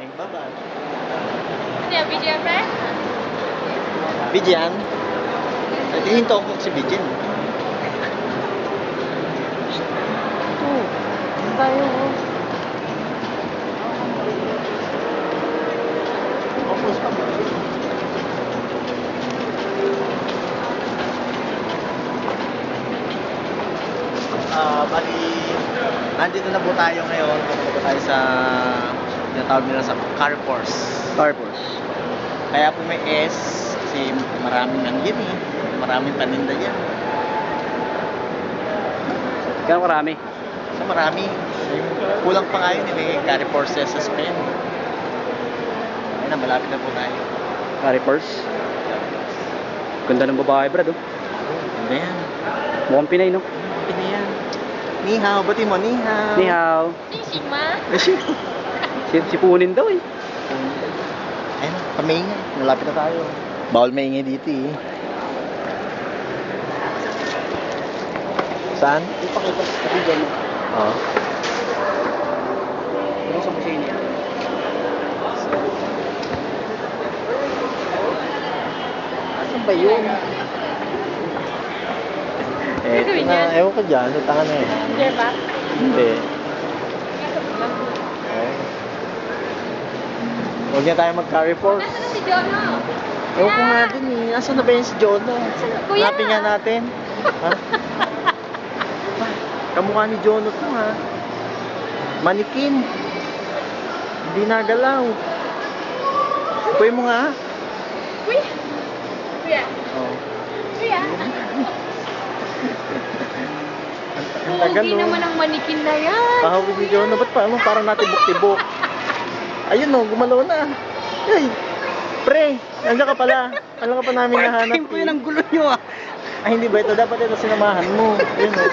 Bye-bye. Ano yan, BGM friend? Bijan? Hinto ko si Bijan. Ito. Tayo. Bali, nandito na po tayo ngayon. Nandito po tayo sa tinatawag nila sa Carrefours. Kaya po may S kasi maraming ano yan eh. Maraming paninda yan. Gano'ng karami? So marami. Kulang pa nga yun eh. May Carrefours sa Spain. Ayun na, malapit na po tayo. Carrefours. Ganda ng babae, brad, oh. Ganda yan. Mukhang Pinay, no? Pina yan. Ni hao, bati mo, ni hao. Ni hao. Sisima. Sipunin daw, eh. Ayun, pamaingay. Malapit na tayo. Bawal maingay dito eh. Saan? Ipakita sa video mo. Oo. Ano sa kusina yan? Asan ba yun? Gagawin yan? Ewan ko dyan. Sa tanga na yan. Diba? Hindi. Huwag na tayo mag-Carrefours. Nasaan na si Jono? Ewan ko nga din eh. Nasaan na ba yun si Jono? Kuya? Hanapin nga natin. Ha? Kamukha ni Jono to ha. Manikin. Hindi nagalaw. Kuya mo nga. Kuya? Kuya? Oh. Kuya? Ang tagal Pogi oh. naman ang manikin na yan. Pahawig ni Jono. Ba't pa? Parang natibok-tibok. Ayun oh, gumalaw na. Hey, pre, nandiyan ka pala. Alam ka pa namin nahanap. Part-time po yun ang gulo nyo, ah. Ay, hindi ba ito? Dapat ito sinamahan mo. Ayun oh.